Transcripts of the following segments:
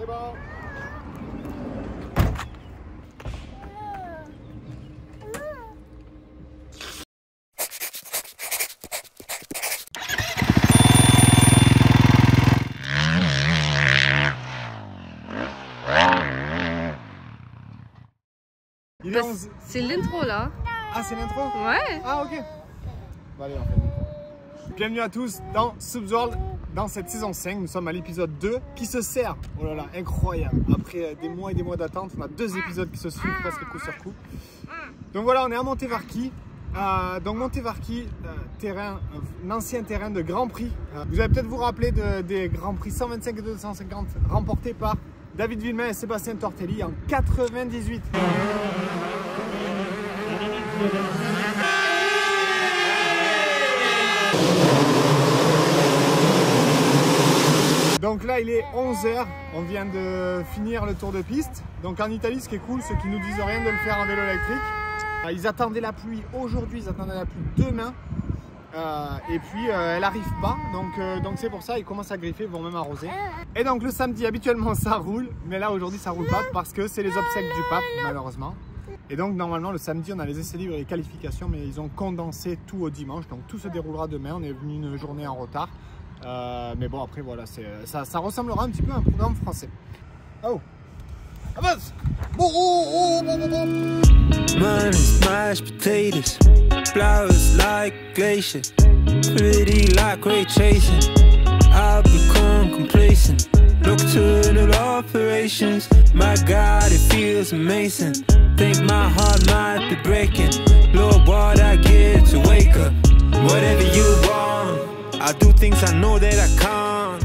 C'est bon. C'est l'intro là. Ah, c'est l'intro? Ouais. Ah, ok. Bon, allez, on fait l'intro. Bienvenue à tous dans Subsworld. Dans cette saison 5, nous sommes à l'épisode 2 qui se sert. Oh là là, incroyable. Après des mois et des mois d'attente, on a 2 épisodes qui se suivent presque coup sur coup. Donc voilà, on est à Montevarchi. Donc Montevarchi, un ancien terrain de Grand Prix. Vous allez peut-être vous rappeler des Grands Prix 125 et 250 remportés par David Villemain et Sébastien Tortelli en 98. Donc là il est 11 h, on vient de finir le tour de piste. Donc en Italie, ce qui est cool, ceux qui nous disent rien de le faire en vélo électrique. Ils attendaient la pluie aujourd'hui, ils attendaient la pluie demain. Et puis elle n'arrive pas, donc c'est pour ça ils commencent à griffer, ils vont même arroser. Et donc le samedi habituellement ça roule, mais là aujourd'hui ça roule pas parce que c'est les obsèques du pape malheureusement. Et donc normalement le samedi on a les essais libres et les qualifications, mais ils ont condensé tout au dimanche, donc tout se déroulera demain. On est venu une journée en retard, mais bon après voilà, ça ressemblera un petit peu à un programme français. Oh, avance. Mine is mashed potatoes, flowers like glaciers, pretty like ray tracing. I've become complacent. Look to little operations. My God, it feels amazing. Think my heart might be breaking. Lord, what I get to wake up. Whatever you want, I do things I know that I can't.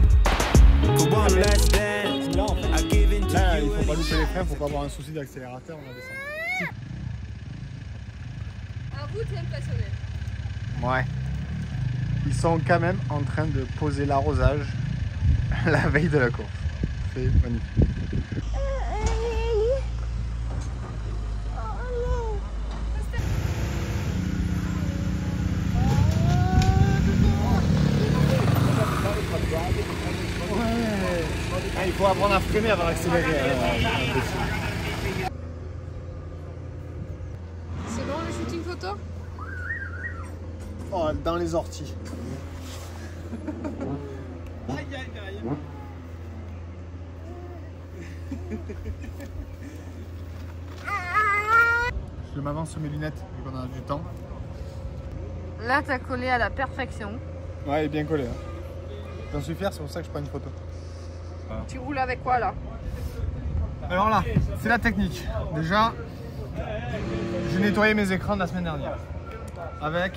For one last dance, I give in to là, you. il faut pas louper les freins, faut pas avoir un souci d'accélérateur, on va descendre. À vous, t'es impressionné. Ouais. Ils sont quand même en train de poser l'arrosage la veille de la course. C'est magnifique. Il faut apprendre à freiner avant d'accélérer. C'est bon le shooting photo? Oh, dans les orties. Aïe aïe aïe. Je m'avance sur mes lunettes vu qu'on a du temps. Là t'as collé à la perfection. Ouais, il est bien collé. Hein. J'en suis fier, c'est pour ça que je prends une photo. Voilà. Tu roules avec quoi là? Alors là, c'est la technique. Déjà, j'ai nettoyé mes écrans de la semaine dernière avec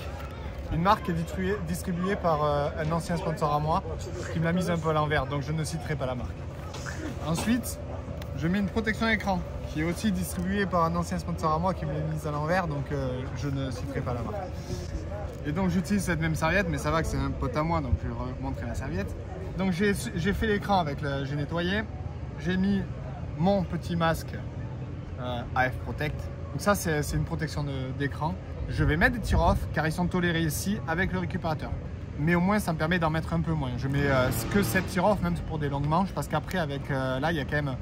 une marque qui est distribuée par un ancien sponsor à moi qui me l'a mise un peu à l'envers, donc je ne citerai pas la marque. Ensuite, je mets une protection écran qui est aussi distribuée par un ancien sponsor à moi qui me l'a mise à l'envers, donc je ne citerai pas la marque. Et donc j'utilise cette même serviette, mais ça va que c'est un pote à moi, donc je vais montrer la serviette. Donc j'ai fait l'écran avec j'ai nettoyé, j'ai mis mon petit masque AF Protect. Donc ça c'est une protection d'écran. Je vais mettre des tear-off car ils sont tolérés ici avec le récupérateur. Mais au moins ça me permet d'en mettre un peu moins. Je mets que 7 tear-off même pour des longues manches, parce qu'après avec là il y a quand même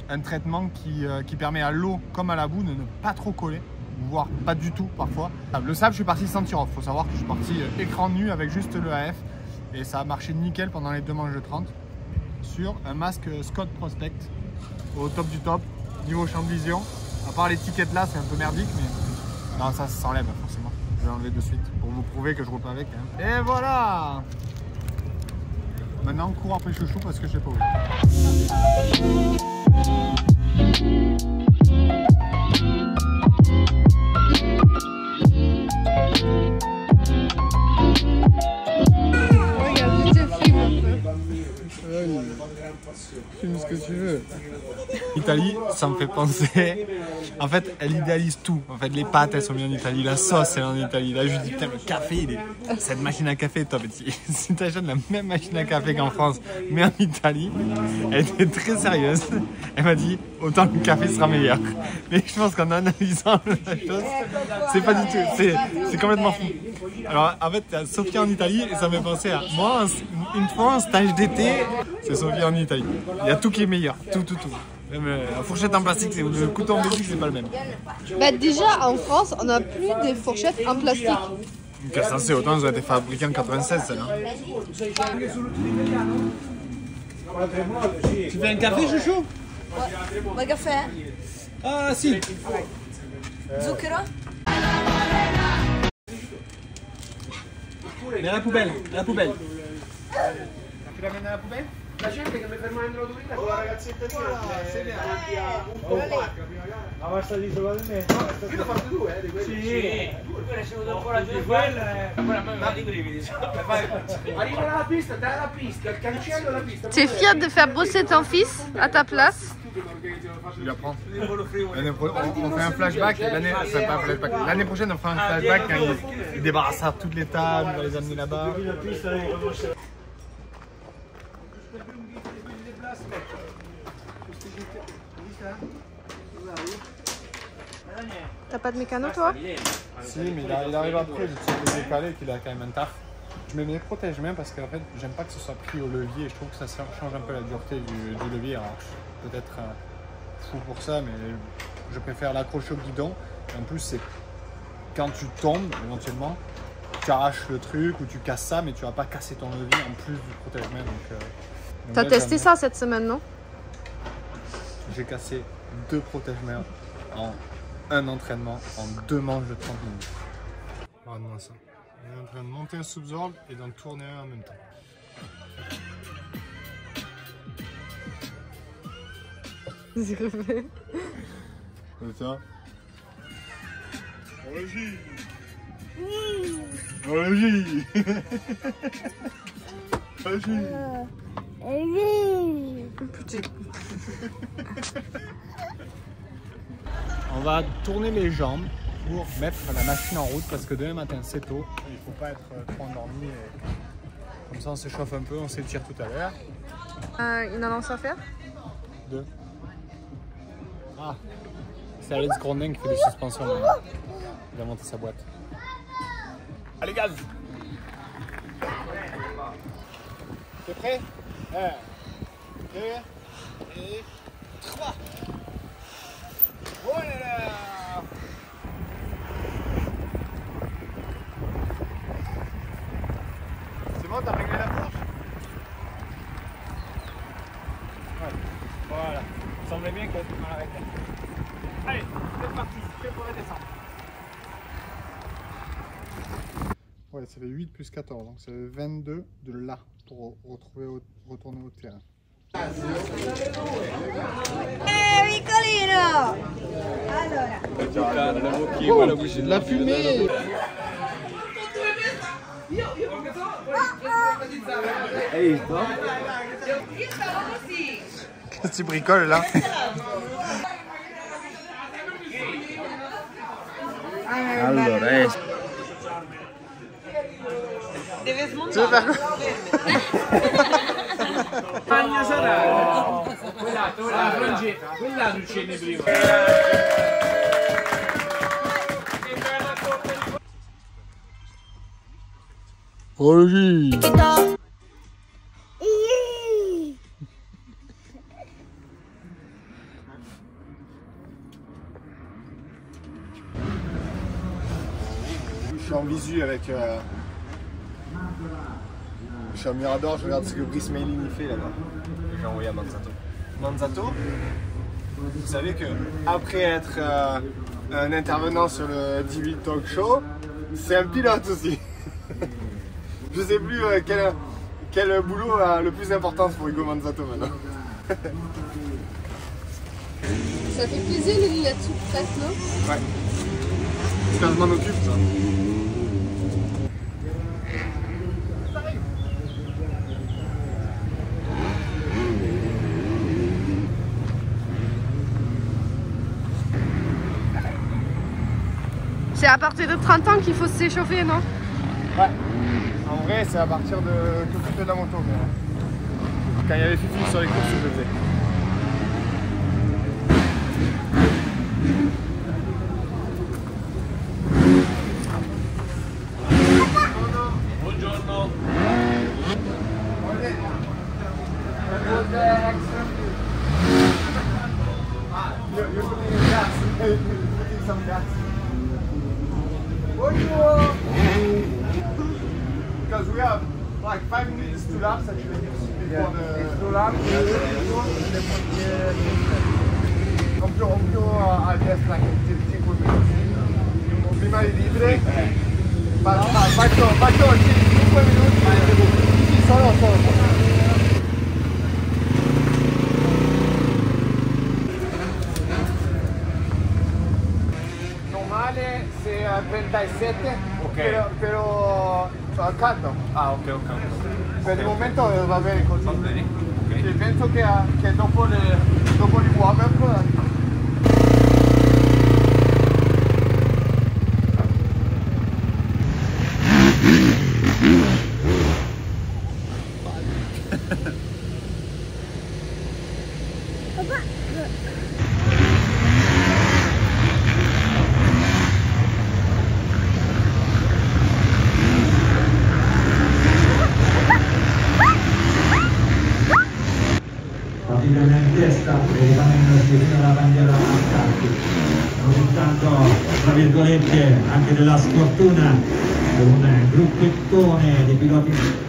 un traitement qui permet à l'eau comme à la boue de ne pas trop coller, voire pas du tout parfois. Le sable je suis parti sans tear-off. Faut savoir que je suis parti écran nu avec juste le AF. Et ça a marché nickel pendant les 2 manches de 30 sur un masque Scott Prospect au top du top, niveau champ de vision. À part l'étiquette là, c'est un peu merdique, mais non, ça s'enlève forcément. Je vais l'enlever de suite pour vous prouver que je roule pas avec. Hein. Et voilà. Maintenant, cours après chouchou parce que je sais pas où. Filme ce que tu veux. Italie, ça me fait penser. En fait, elle idéalise tout. En fait, les pâtes, elles sont bien en Italie. La sauce, elle est en Italie. Là, je lui dis, putain, le café, cette machine à café est top. Si tu achètes la même machine à café qu'en France, mais en Italie, elle était très sérieuse. Elle m'a dit, autant le café sera meilleur. Mais je pense qu'en analysant la chose, c'est pas du tout. C'est complètement fou. Alors, en fait, t'as Sofia en Italie et ça me fait penser à moi une fois en stage d'été, c'est Sophie en Italie. Il y a tout qui est meilleur, tout. Même la fourchette en plastique ou le couteau en Belgique, c'est pas le même. Bah déjà en France, on n'a plus des fourchettes en plastique. Donc ça c'est autant, ça a été fabriqué en 96 celle-là. Tu fais un café, chouchou? Vuoi caffè? Ah, si. Zucchero? Nella la poubelle. Tu l'amènes à la poubelle? La gente che mi ferma in autorità con la ragazzetta di La vostra l'isola del me? Io ne ho fatte due di quelle. Sì. Quella è venuta ancora giù di quella a me mi dà i brividi. Arriva alla pista, dai la pista, il cancello alla pista. Tu es fier de faire bosser ton fils à ta place? Je lui apprends. On fait un flashback. L'année prochaine, on fera un flashback quand il débarrassera toutes les tables, il va les amener là-bas. T'as pas de mécano toi? Si, mais il arrive après, je suis décalé qu'il a quand même un taf. Je mets mes protège-mains parce qu'en fait, j'aime pas que ce soit pris au levier. Je trouve que ça change un peu la dureté du levier. Alors, peut-être fou pour ça, mais je préfère l'accrocher au guidon. Et en plus, c'est quand tu tombes, éventuellement, tu arraches le truc ou tu casses ça, mais tu vas pas casser ton levier en plus du protège-main. T'as testé ça cette semaine, non? J'ai cassé 2 protège-mains en un entraînement, en 2 manches de 30 minutes. Regarde-moi ça. On est en train de monter un subsorb et d'en tourner un en même temps. C'est ça. Allez-y. Allez-y. Allez-y. Putain. On va tourner les jambes pour mettre la machine en route parce que demain matin c'est tôt. Il ne faut pas être trop endormi. Comme ça on s'échauffe un peu, on s'étire tout à l'heure. Une annonce à faire? 2. Ah, c'est Alex Grondin qui fait des suspensions maintenant. Il a monté sa boîte. Allez gaz! T'es prêt? 1, 2 et 3. Oh là là! C'est bon, t'as réglé la fourche? Ouais. Voilà. Il semblait bien qu'elle était mal arrêtée. Allez, c'est parti, prêt pour redescendre. Ouais, ça fait 8 plus 14, donc ça fait 22 de là pour retourner au terrain. Piccolino! Allora. De la fumée! Qu'est-ce que tu bricoles là? Allora, Deve Tu veux faire quoi? Pagna sarà. Quella frangetta, quella succede prima. Allez! Je suis en visu avec... Je suis à Mirador, je regarde ce que Brice Mailing il fait là-bas. J'ai envoyé à Manzato. Manzato, vous savez que après être un intervenant sur le TV Talk Show, c'est un pilote aussi. Je sais plus quel boulot a le plus d'importance pour Hugo Manzato maintenant. Ça fait plaisir les là-dessus presque, non? Ouais. Quand je m'en occupe, ça. C'est à partir de 30 ans qu'il faut s'échauffer, non? Ouais. En vrai, c'est à partir de que tu fais de la moto. Mais... Quand il y avait Fifi sur les courses, je le faisais. putting some gas. Bonjour! Because we have like 5 minutes to lapse actually before the... Two laps. Rompio a destra che 5 minuti. Prima di libre. Faccio 5 minuti. Sì, solo. Normale c'est 37, Ok. però caldo. Ah, ok. Per il momento va bene così. Va bene, ok. E penso che dopo il warm-up la figlia in testa e rimanendosi fino alla bandiera a scatti, aumentando tra virgolette anche della sfortuna un gruppettone di piloti.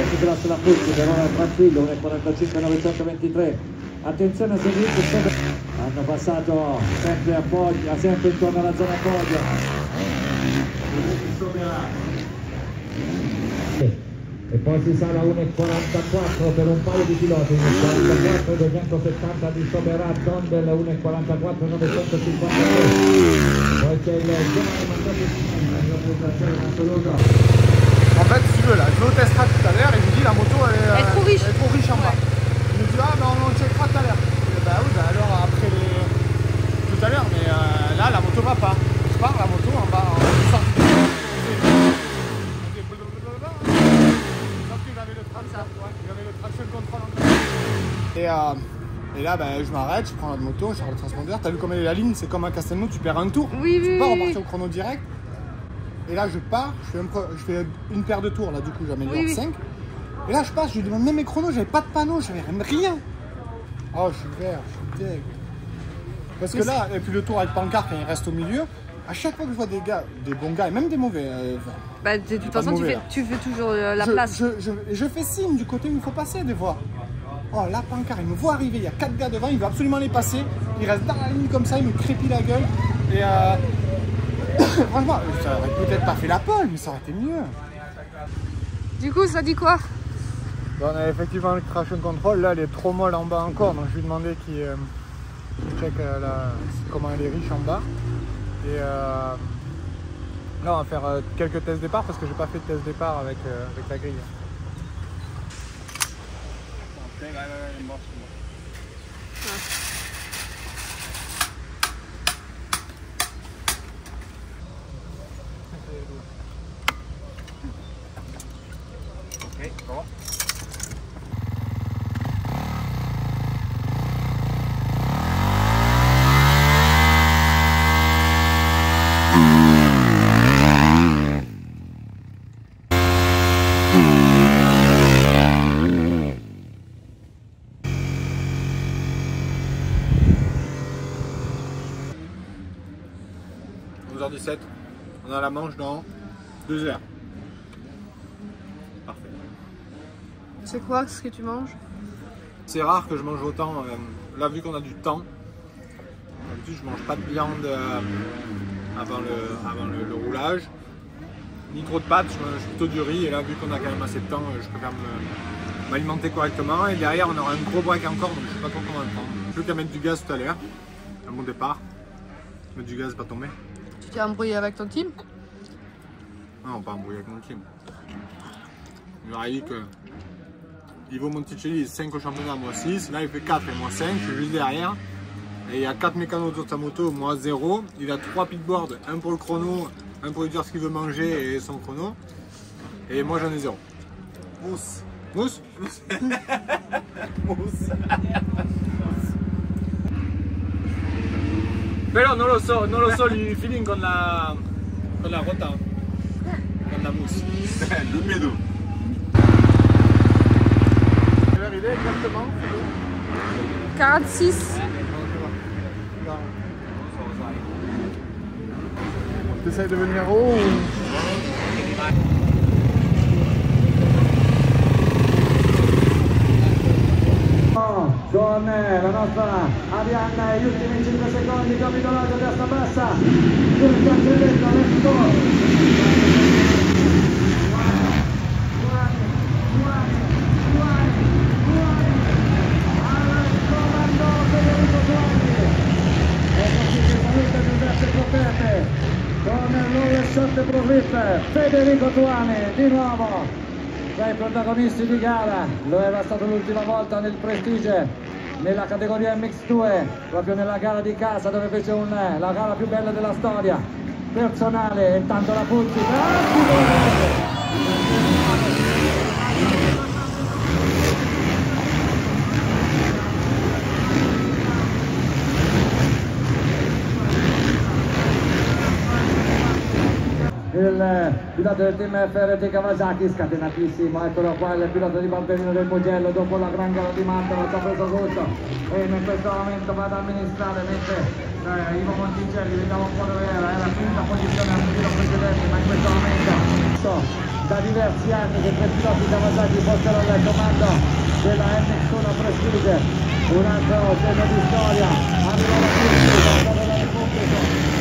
Superasse la Fuzzi, Verona tranquillo, 1.45 923. Attenzione a servizio, hanno passato sempre a Foggia, sempre intorno alla zona Foggia. E poi si sale a 1.44 per un paio di piloti, 1.44 270 di Soberà, Dondel 1.44 953. Poi c'è il giovane mandato in pulsazione in assoluto. En fait, si tu veux, là, je vais au test track tout à l'heure et je lui dis la moto Elle est trop riche. Elle est trop riche en bas. Il me dit ah ben on checkera tout à l'heure. Bah oui, bah alors après tout à l'heure, mais là la moto va pas. Je pars la moto en bas, en sortie. Sauf que j'avais le traction control encore. Et là ben, je m'arrête, je prends la moto, je sors le transpondeur. T'as vu comme elle est la ligne, c'est comme un Castelnau, tu perds un tour. Oui, Tu oui, peux pas oui, repartir oui. au chrono direct. Et là je pars, je fais une paire de tours, là du coup j'améliore Oui, oui. 5. Et là je passe, je lui demande même mes chronos, j'avais pas de panneau, j'avais rien. Oh je suis vert, je suis deg. Parce que là, et puis le tour avec pancarte quand il reste au milieu, à chaque fois que je vois des gars, des bons gars et même des mauvais, Bah, de toute pas façon, mauvais, tu fais toujours la place. je fais signe du côté où il faut passer des fois. Oh la pancarte, il me voit arriver, il y a 4 gars devant, il veut absolument les passer, il reste dans la ligne comme ça, il me crépit la gueule. Et franchement, ça aurait peut-être pas fait la pole, mais ça aurait été mieux. Du coup, ça dit quoi? Bon, on a effectivement le traction control, là elle est trop molle en bas encore, donc je lui ai demandé qu'il check comment elle est riche en bas. Et là on va faire quelques tests départ parce que j'ai pas fait de test départ avec la grille. Ok, bon. On a la manche dans 2 heures. Parfait. C'est quoi ce que tu manges? C'est rare que je mange autant, là vu qu'on a du temps. D'habitude je mange pas de viande avant le roulage. Ni trop de pâtes, je mange plutôt du riz et là vu qu'on a quand même assez de temps, je préfère m'alimenter correctement. Et derrière on aura un gros break encore, donc je sais pas trop comment le prendre. Plus qu'à mettre du gaz tout à l'heure, à mon départ. Mettre du gaz, pas tomber. Tu t'es embrouillé avec ton team? Non, pas embrouillé avec mon team. Je leur ai dit que Ivo Monticelli, il 5 championnats, moi 6. Là, il fait 4 et moi 5. Je suis juste derrière. Et il y a 4 mécanos autour de sa moto, moi 0. Il a 3 pitboards, un pour le chrono, un pour lui dire ce qu'il veut manger et son chrono. Et moi, j'en ai 0. Mousse. Mousse. Mousse. Però non lo so il feeling con la rota, con la mousse. Dimmi tu. Tu veux arriver exactement 46. Tu essaies de venir haut ou... Con la nostra Arianna e gli ultimi 5 secondi, capitolato testa bassa sul cancelletto, let's go! Al comando Federico Suoni, e così che salute Giuseppe Copete con il shot pro grip Federico Suoni di nuovo tra i protagonisti di gara. Lo era stato l'ultima volta nel Prestige, nella categoria MX2, proprio nella gara di casa dove fece la gara più bella della storia personale. E intanto la Puzzi il pilota del team FRT Kawasaki, scatenatissimo, eccolo qua il pilota di Barberino del Mugello. Dopo la gran gara di Mantova ci ha preso gusto e in questo momento va ad amministrare, mentre Ivo Monticelli, vediamo un po' dove era quinta posizione al giro precedente, ma in questo momento da diversi anni che tre piloti Kawasaki fossero al comando della MX1 Prestige, un altro segno di storia. Arriva la Puzzi della Repubblica.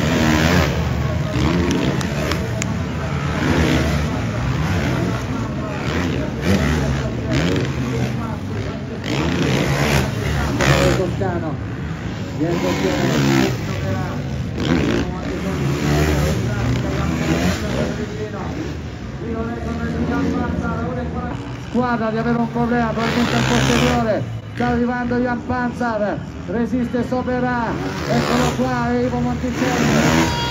Toscano, squadra di avere un problema probabilmente al posteriore, sta arrivando Jan Panzer, resiste Soberà, eccolo qua Ivo Monticelli.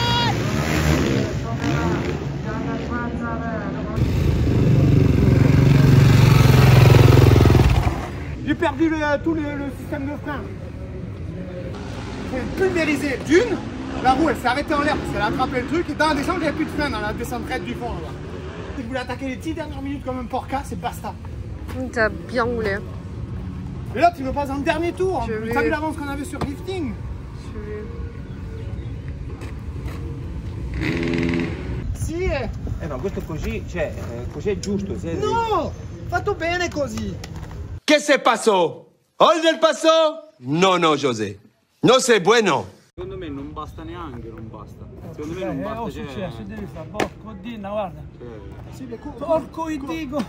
J'ai perdu tout le système de frein. J'ai pulvérisé. D'une, la roue elle s'est arrêtée en l'air parce qu'elle a attrapé le truc et dans la descente j'avais plus de frein dans la descente raide du fond là-bas. Si vous voulez attaquer les 10 dernières minutes comme un porca, c'est basta. T'as bien roulé. Et là tu me passes en dernier tour. Je T'as vu l'avance qu'on avait sur lifting? Sì. No, questo così, cioè, così è giusto. No! Fatto bene così! ¿Qué se pasó? ¿Older pasó? No, José. No sé bueno. Secondo me non basta neanche, non basta. Secondo me non basta. Ho successo, devi fare, porco Dina, guarda. Sì, Porco dico.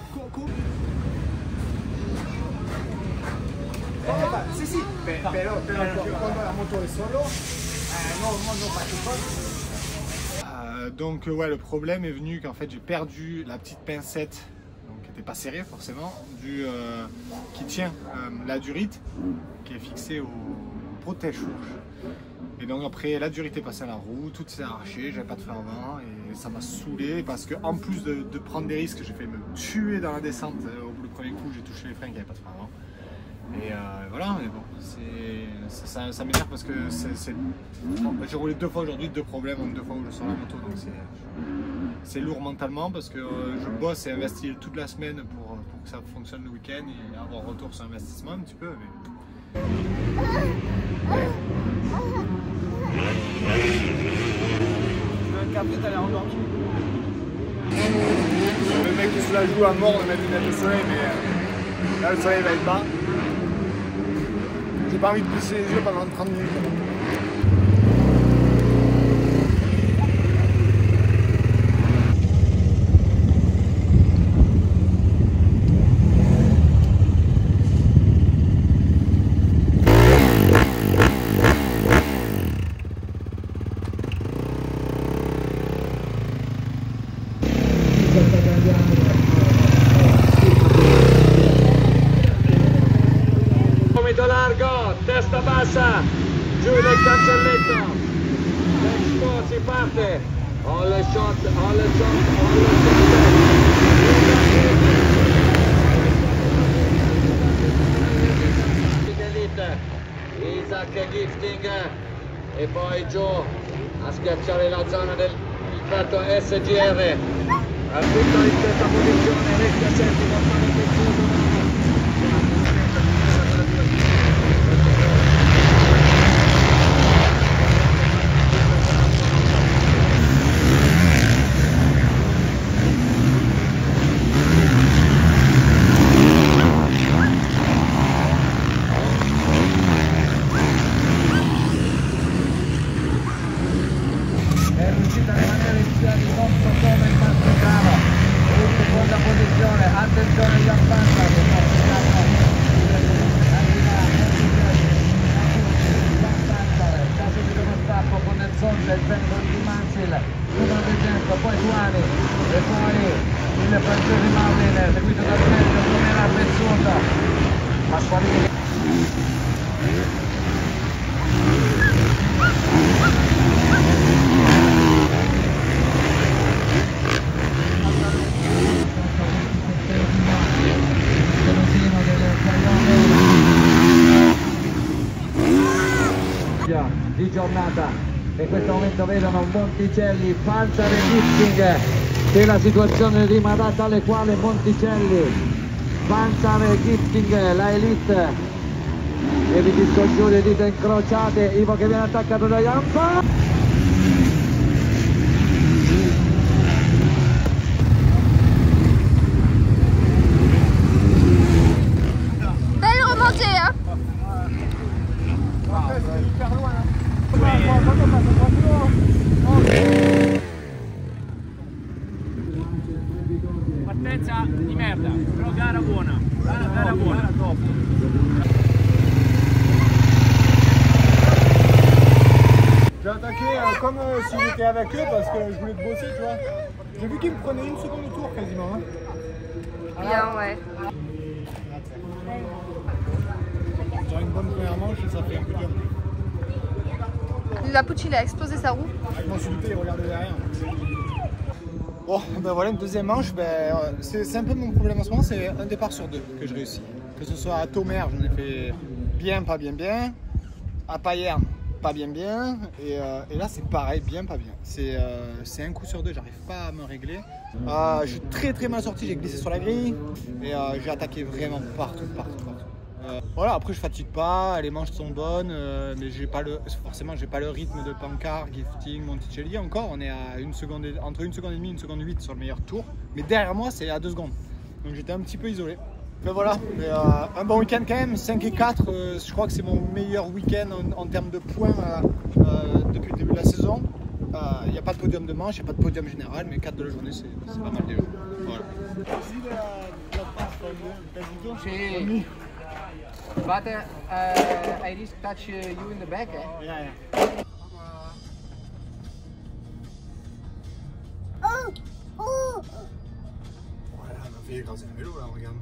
Sì, però quando la moto è solo, non faccio. Donc ouais, le problème est venu qu'en fait j'ai perdu la petite pincette, donc qui n'était pas serrée forcément, qui tient la durite, qui est fixée au protège-fourche. Et donc après la durite est passée à la roue, tout s'est arraché, j'avais pas de frein avant et ça m'a saoulé parce que en plus de prendre des risques, j'ai fait me tuer dans la descente. Au bout du premier coup, j'ai touché les freins qui n'avaient pas de frein avant. Et voilà, mais bon, ça m'énerve parce que j'ai roulé 2 fois aujourd'hui, 2 problèmes en 2 fois où je sors la moto, donc c'est lourd mentalement parce que je bosse et investis toute la semaine pour que ça fonctionne le week-end et avoir retour sur investissement un petit peu. Mais... Le mec qui se la joue à mort de mettre une lunettes de soleil, mais là le soleil va être bas. J'ai pas envie de plisser les yeux pendant 30 minutes. testa bassa, giù del cancelletto, l'expo si parte, all the shot, Isaac Gifting e poi giù a schiacciare la zona del petto SGR, tutto in questa posizione, resta settimo, attenzione agli Ampanta che sta subito uno stacco con il Zonta, il pendolo di Mansell, numero 300, poi Tuani e poi il francese Maulin seguito dal Belgio come era Pezzuto, ma squalifica. Di giornata e in questo momento vedono Monticelli, Panzer e Gifting, che la situazione rimarrà tale quale. Monticelli, Panzer e Gifting, la Elite, e vi disco giù le dita incrociate, Ivo che viene attaccato da Jampa. Belle remontée, hein? Partenza di merda, però gara buona, gara buona. J'ai attaqué comme si j'étais avec eux parce que je voulais te bosser, tu vois. J'ai vu qu'ils me prenaient une seconde au tour quasiment. Hein. Bien, ouais. Sur une bonne première manche, ça fait un peu dur. La Pucci, il a explosé sa roue. Je m'en suis douté, il regardait derrière. Bon, ben voilà, une deuxième manche, c'est un peu mon problème en ce moment, c'est un départ sur deux que je réussis. Que ce soit à Thomer, j'en ai fait bien, pas bien, bien. À Payerne, pas bien, bien. Et là, c'est pareil, bien, pas bien. C'est un coup sur deux, j'arrive pas à me régler. Je suis très mal sorti, j'ai glissé sur la grille. Et j'ai attaqué vraiment partout. Voilà, après je fatigue pas, les manches sont bonnes, mais forcément j'ai pas le rythme de Pancard, Gifting, Monticelli encore. On est à entre 1 seconde et demie, 1 seconde 8 sur le meilleur tour. Mais derrière moi c'est à 2 secondes. Donc j'étais un petit peu isolé. Mais voilà, un bon week-end quand même, 5 et 4, je crois que c'est mon meilleur week-end en termes de points depuis le début de la saison. Il n'y a pas de podium de manche, il n'y a pas de podium général, mais 4 de la journée c'est pas mal déjà. Voilà. Sì. But I risk touch you in the back, eh? Yeah. Voilà, on a fait écraser le vélo là, regarde.